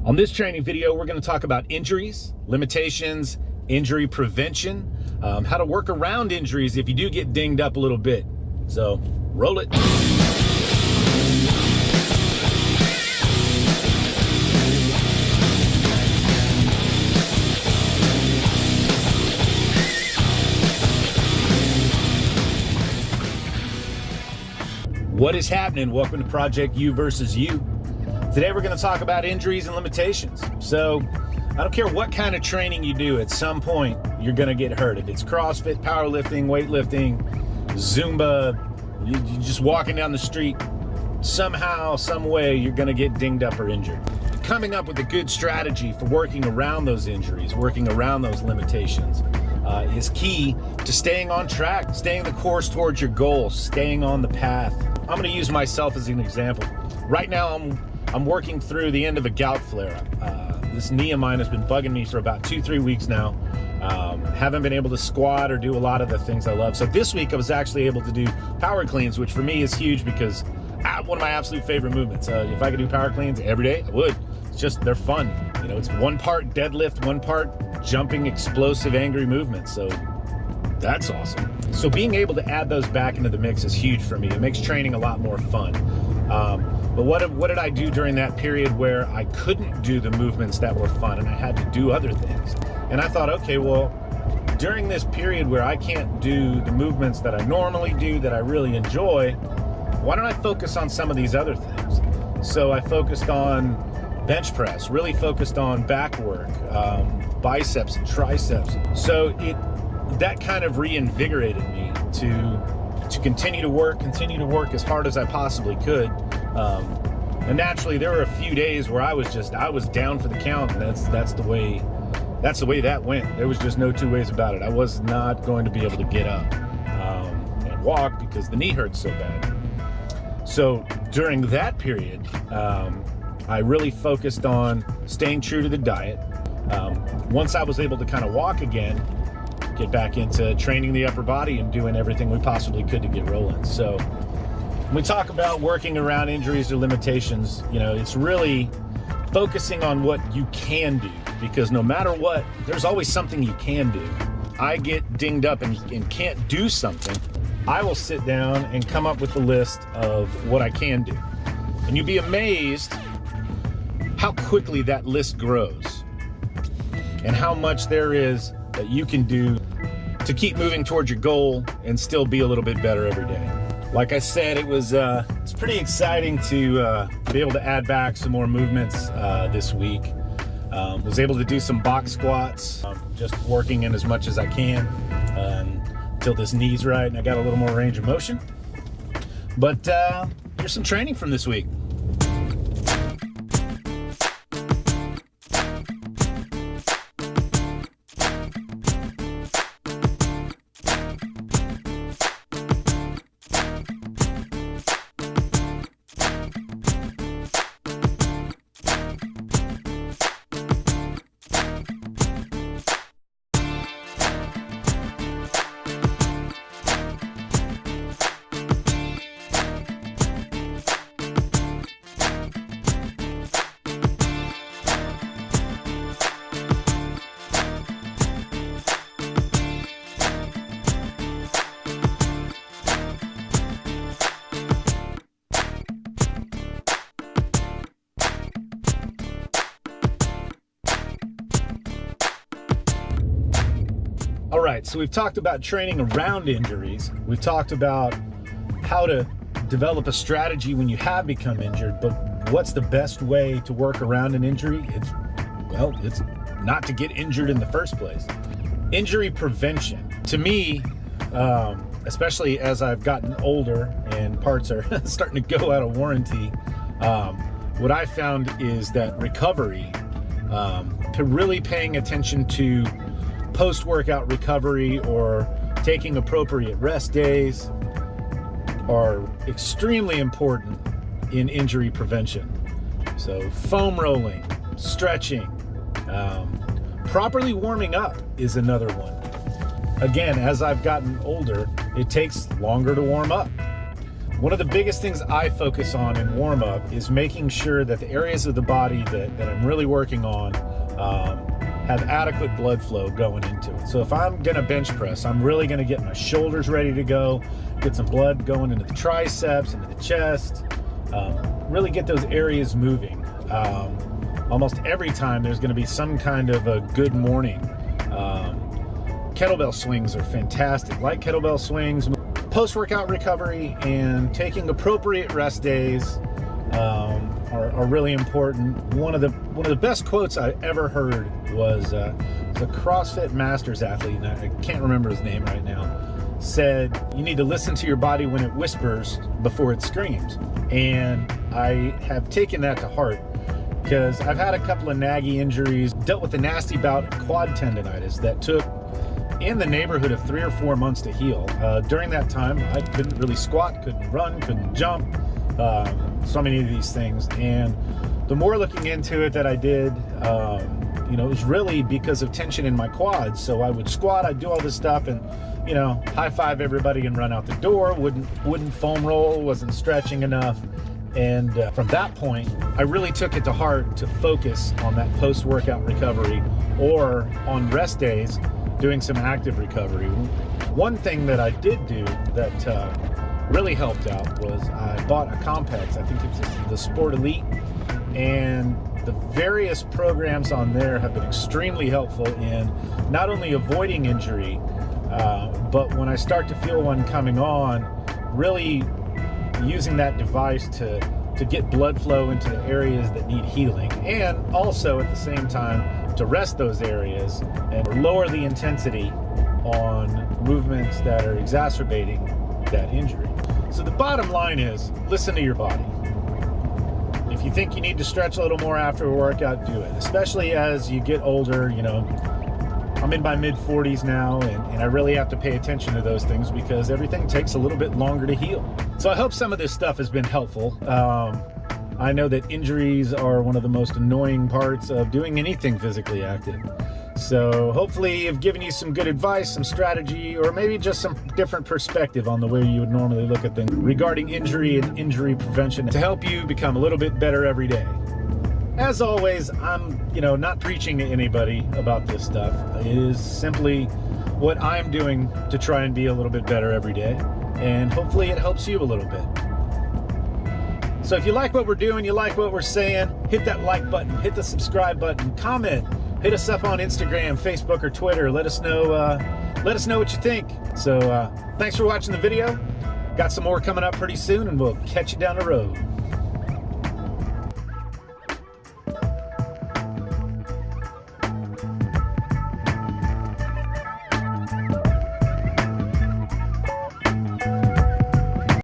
On this training video, we're going to talk about injuries, limitations, injury prevention, how to work around injuries if you do get dinged up a little bit. So, roll it. What is happening? Welcome to Project You versus You. Today we're going to talk about injuries and limitations. So I don't care what kind of training you do, at some point you're going to get hurt. If it's CrossFit, powerlifting, weightlifting, Zumba, you're just walking down the street, somehow, some way you're going to get dinged up or injured. Coming up with a good strategy for working around those injuries, working around those limitations, is key to staying on track, staying the course towards your goal, staying on the path. I'm going to use myself as an example. Right now I'm working through the end of a gout flare-up. This knee of mine has been bugging me for about 2-3 weeks now. Haven't been able to squat or do a lot of the things I love. So this week I was actually able to do power cleans, which for me is huge because one of my absolute favorite movements. If I could do power cleans every day, I would. It's just, they're fun. You know, it's one part deadlift, one part jumping, explosive, angry movements. So that's awesome. So being able to add those back into the mix is huge for me. It makes training a lot more fun. But what did I do during that period where I couldn't do the movements that were fun and I had to do other things? And I thought, okay, well, during this period where I can't do the movements that I normally do, that I really enjoy, why don't I focus on some of these other things? So I focused on bench press, really focused on back work, biceps and triceps. So that kind of reinvigorated me to continue to work as hard as I possibly could. And naturally there were a few days where I was down for the count, and that's the way that went. There was just no two ways about it. I was not going to be able to get up and walk because the knee hurt so bad. So during that period, I really focused on staying true to the diet. Once I was able to kind of walk again, get back into training the upper body and doing everything we possibly could to get rolling. So when we talk about working around injuries or limitations, you know, it's really focusing on what you can do, because no matter what, there's always something you can do. I get dinged up and can't do something, I will sit down and come up with a list of what I can do. And you'd be amazed how quickly that list grows and how much there is that you can do to keep moving towards your goal and still be a little bit better every day. Like I said, it's pretty exciting to be able to add back some more movements this week. Was able to do some box squats, just working in as much as I can until this knee's right and I got a little more range of motion. But here's some training from this week. All right, so we've talked about training around injuries. We've talked about how to develop a strategy when you have become injured, but what's the best way to work around an injury? It's not to get injured in the first place. Injury prevention. To me, especially as I've gotten older and parts are starting to go out of warranty, what I found is that recovery, really paying attention to post-workout recovery or taking appropriate rest days are extremely important in injury prevention. So foam rolling, stretching, properly warming up is another one. Again, as I've gotten older, it takes longer to warm up. One of the biggest things I focus on in warm-up is making sure that the areas of the body that I'm really working on have adequate blood flow going into it. So if I'm gonna bench press, I'm really gonna get my shoulders ready to go, get some blood going into the triceps, into the chest, really get those areas moving. Almost every time there's gonna be some kind of a good morning. Kettlebell swings are fantastic. Light kettlebell swings, post-workout recovery, and taking appropriate rest days are really important. One of the best quotes I ever heard was a CrossFit Masters athlete, and I can't remember his name right now, said, "You need to listen to your body when it whispers before it screams." And I have taken that to heart, because I've had a couple of naggy injuries, dealt with a nasty bout of quad tendonitis that took in the neighborhood of 3 or 4 months to heal. During that time, I couldn't really squat, couldn't run, couldn't jump, so many of these things. And the more looking into it that I did, it was really because of tension in my quads. So I would squat, I'd do all this stuff, and high five everybody and run out the door. Wouldn't foam roll, wasn't stretching enough. And from that point, I really took it to heart to focus on that post-workout recovery, or on rest days, doing some active recovery. One thing that I did do that really helped out was I bought a Compex. I think it's the Sport Elite, and the various programs on there have been extremely helpful in not only avoiding injury, but when I start to feel one coming on, really using that device to get blood flow into the areas that need healing, and also at the same time to rest those areas and lower the intensity on movements that are exacerbating that injury. So the bottom line is, listen to your body. If you think you need to stretch a little more after a workout, do it. Especially as you get older. I'm in my mid-40s now, and I really have to pay attention to those things because everything takes a little bit longer to heal. So I hope some of this stuff has been helpful. I know that injuries are one of the most annoying parts of doing anything physically active. So hopefully I've given you some good advice, some strategy, or maybe just some different perspective on the way you would normally look at things regarding injury and injury prevention to help you become a little bit better every day. As always, I'm, not preaching to anybody about this stuff. It is simply what I'm doing to try and be a little bit better every day. And hopefully it helps you a little bit. So if you like what we're doing, you like what we're saying, hit that like button, hit the subscribe button, comment, hit us up on Instagram, Facebook, or Twitter. Let us know what you think. So thanks for watching the video. Got some more coming up pretty soon, and we'll catch you down the road.